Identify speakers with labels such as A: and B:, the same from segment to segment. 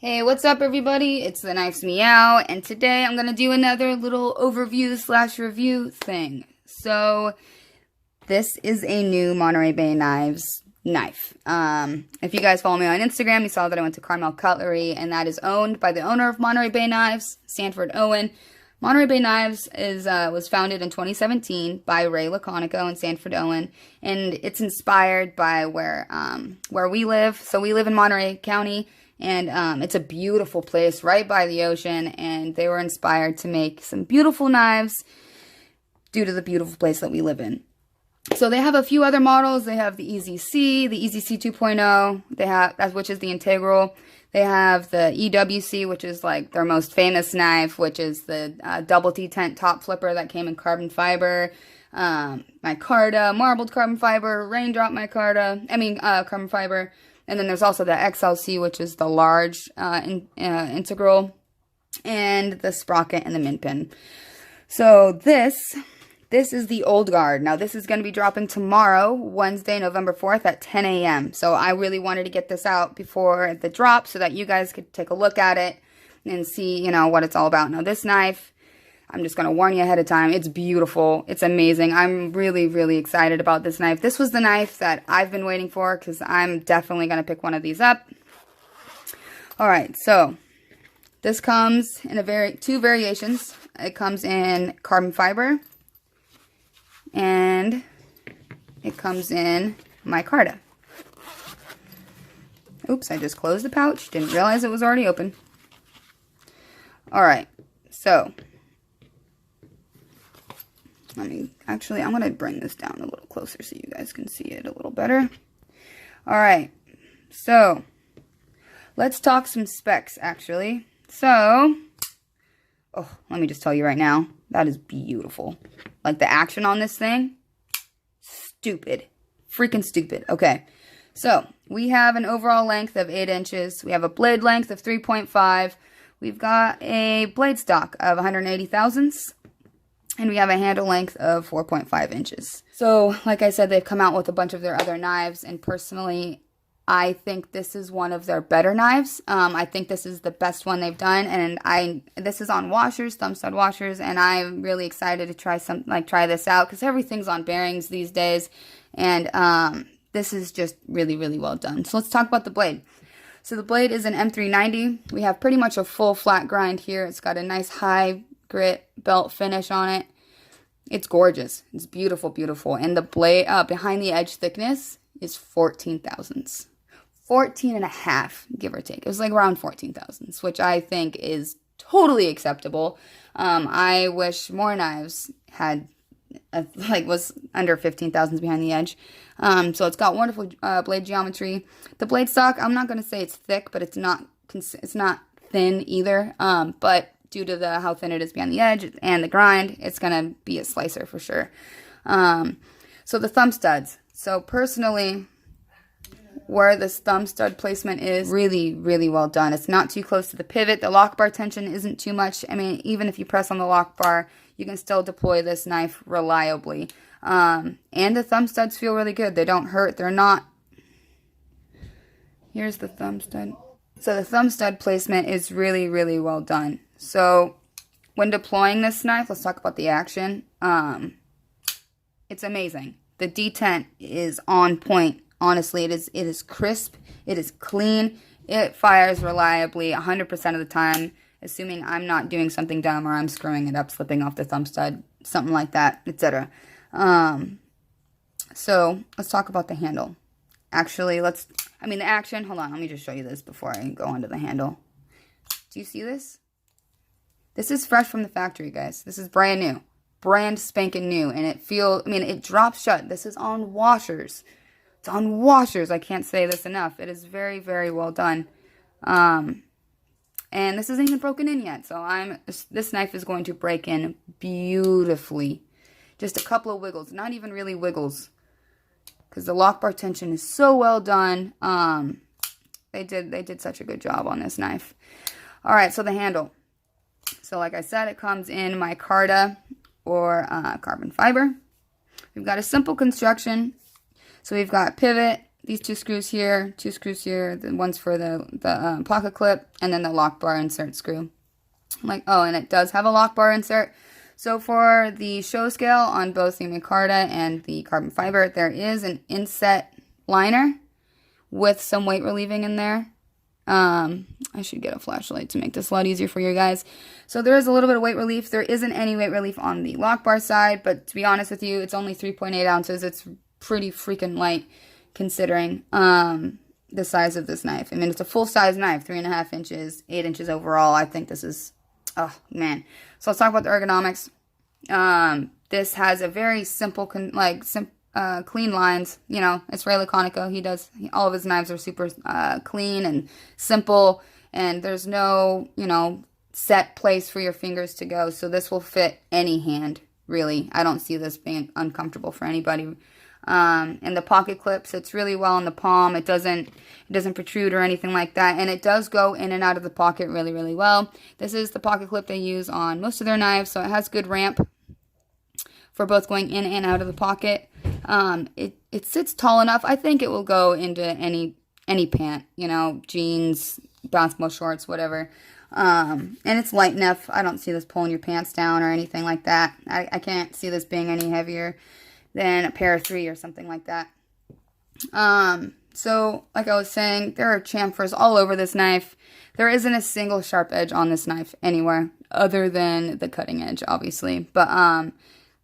A: Hey, what's up everybody? It's the Knives Meow, and today I'm going to do another little overview slash review thing. So, this is a new Monterey Bay Knives knife. If you guys follow me on Instagram, you saw that I went to Carmel Cutlery, and that is owned by the owner of Monterey Bay Knives, Sanford Owen. Monterey Bay Knives was founded in 2017 by Ray Laconico and Sanford Owen, and it's inspired by where we live. So we live in Monterey County, and it's a beautiful place right by the ocean, and they were inspired to make some beautiful knives due to the beautiful place that we live in. So they have a few other models. They have the EZC, the EZC 2.0, which is the integral. They have the EWC, which is like their most famous knife, which is the double T-tent top flipper that came in carbon fiber. Micarta, marbled carbon fiber, raindrop carbon fiber. And then there's also the XLC, which is the large integral, and the sprocket and the min pin. So this is the Old Guard. Now this is going to be dropping tomorrow, Wednesday, November 4th at 10 a.m. So I really wanted to get this out before the drop so that you guys could take a look at it and see, what it's all about. Now this knife, I'm just going to warn you ahead of time. It's beautiful. It's amazing. I'm really, really excited about this knife. This was the knife that I've been waiting for because I'm definitely going to pick one of these up. All right, so this comes in two variations. It comes in carbon fiber, and it comes in micarta. Oops, I just closed the pouch. Didn't realize it was already open. All right, so I'm going to bring this down a little closer so you guys can see it a little better. All right, so let's talk some specs, actually. So, let me just tell you right now, that is beautiful. Like, the action on this thing, stupid. Freaking stupid. Okay, so we have an overall length of 8 inches. We have a blade length of 3.5. We've got a blade stock of 180 thousandths. And we have a handle length of 4.5 inches. So, like I said, they've come out with a bunch of their other knives. And personally, I think this is one of their better knives. I think this is the best one they've done. And this is on washers, thumb stud washers. And I'm really excited to try this out because everything's on bearings these days. And this is just really, really well done. So let's talk about the blade. So the blade is an M390. We have pretty much a full flat grind here. It's got a nice high grit belt finish on it. It's gorgeous. It's beautiful, beautiful. And the blade behind the edge thickness is 14 thousandths. 14 and a half, give or take. It was like around 14 thousandths, which I think is totally acceptable. I wish more knives had was under 15 thousandths behind the edge. So it's got wonderful blade geometry. The blade stock, I'm not going to say it's thick, but it's not thin either. But due to how thin it is behind the edge and the grind, it's going to be a slicer for sure. So the thumb studs. So personally, where this thumb stud placement is really, really well done. It's not too close to the pivot. The lock bar tension isn't too much. I mean, even if you press on the lock bar, you can still deploy this knife reliably. And the thumb studs feel really good. They don't hurt. They're not... Here's the thumb stud. So the thumb stud placement is really, really well done. So when deploying this knife, let's talk about the action. It's amazing. The detent is on point. Honestly, it is crisp. It is clean. It fires reliably 100% of the time, assuming I'm not doing something dumb or I'm screwing it up, slipping off the thumb stud, something like that, etc. So let's talk about the handle. Actually, the action, hold on, let me just show you this before I go on to the handle. Do you see this? This is fresh from the factory, guys. This is brand new. Brand spanking new. And it drops shut. This is on washers. It's on washers. I can't say this enough. It is very, very well done. And this isn't even broken in yet. So this knife is going to break in beautifully. Just a couple of wiggles. Not even really wiggles. Because the lock bar tension is so well done. They did such a good job on this knife. All right, so the handle. So like I said, it comes in micarta or carbon fiber. We've got a simple construction. So we've got pivot, these 2 screws here, 2 screws here. The one's for the pocket clip, and then the lock bar insert screw. Like, oh, and it does have a lock bar insert. So for the show scale on both the micarta and the carbon fiber, there is an inset liner with some weight relieving in there. I should get a flashlight to make this a lot easier for you guys. So there is a little bit of weight relief. There isn't any weight relief on the lock bar side, but to be honest with you, it's only 3.8 ounces. It's pretty freaking light considering the size of this knife. I mean, it's a full-size knife, 3.5 inches, 8 inches overall. I think this is, oh, man. So let's talk about the ergonomics. This has a very simple, clean lines. You know, it's Ray Laconico. All of his knives are super clean and simple, and there's no, you know, set place for your fingers to go. So this will fit any hand, really. I don't see this being uncomfortable for anybody. And the pocket clip sits really well in the palm. It doesn't protrude or anything like that, and it does go in and out of the pocket really, really well. This is the pocket clip they use on most of their knives, so it has good ramp for both going in and out of the pocket. It sits tall enough. I think it will go into any pant, you know, jeans, basketball shorts, whatever. And it's light enough. I don't see this pulling your pants down or anything like that. I can't see this being any heavier than a pair of 3 or something like that. So, like I was saying, there are chamfers all over this knife. There isn't a single sharp edge on this knife anywhere, other than the cutting edge, obviously. But,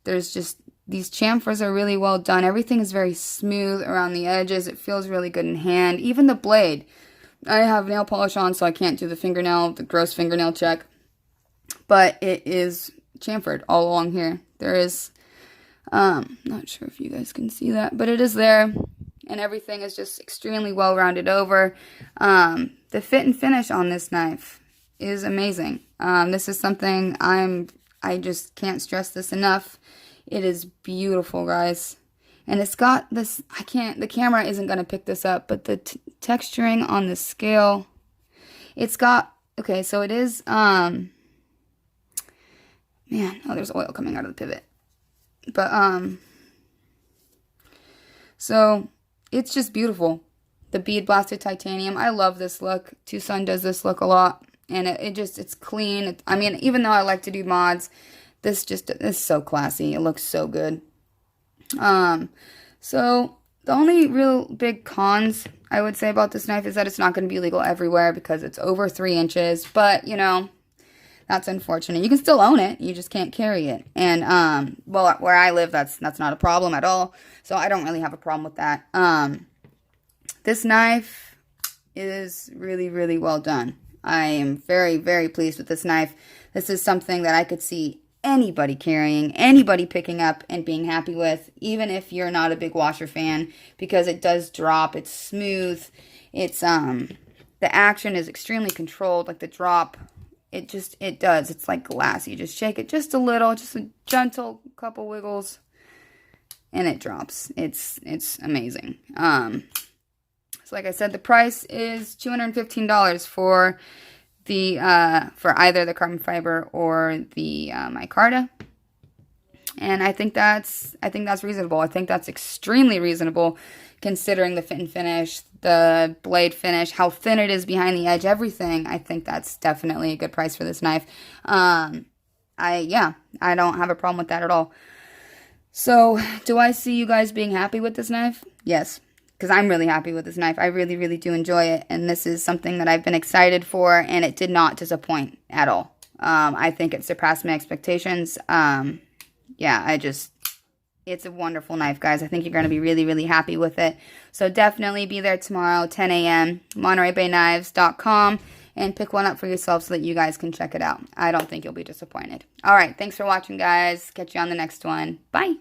A: there's just, these chamfers are really well done. Everything is very smooth around the edges. It feels really good in hand. Even the blade. I have nail polish on, so I can't do the gross fingernail check. But it is chamfered all along here. There is, not sure if you guys can see that, but it is there. And everything is just extremely well rounded over. The fit and finish on this knife is amazing. This is something I just can't stress this enough. It is beautiful, guys. And it's got this, the camera isn't going to pick this up, but the texturing on the scale, it's got, okay, so it is, man, oh, there's oil coming out of the pivot. But, so it's just beautiful. The bead blasted titanium, I love this look. Tucson does this look a lot, and it's clean. I mean, even though I like to do mods, this just is so classy. It looks so good. So the only real big cons I would say about this knife is that it's not going to be legal everywhere because it's over 3 inches. But, you know, that's unfortunate. You can still own it. You just can't carry it. And, well, where I live, that's not a problem at all. So I don't really have a problem with that. This knife is really, really well done. I am very, very pleased with this knife. This is something that I could see anybody carrying, anybody picking up and being happy with, even if you're not a big washer fan, because it does drop. It's smooth. It's, the action is extremely controlled, like the drop. It does. It's like glass. You just shake it just a little, just a gentle couple wiggles, and it drops. It's amazing. So like I said, the price is $215 for for either the carbon fiber or the micarta. And I think that's reasonable. I think that's extremely reasonable considering the fit and finish, the blade finish, how thin it is behind the edge, everything. I think that's definitely a good price for this knife. I don't have a problem with that at all. So, do I see you guys being happy with this knife? Yes. Because I'm really happy with this knife. I really, really do enjoy it. And this is something that I've been excited for, and it did not disappoint at all. I think it surpassed my expectations. It's a wonderful knife, guys. I think you're going to be really, really happy with it. So definitely be there tomorrow, 10 a.m., MontereyBayKnives.com, and pick one up for yourself so that you guys can check it out. I don't think you'll be disappointed. All right, thanks for watching, guys. Catch you on the next one. Bye.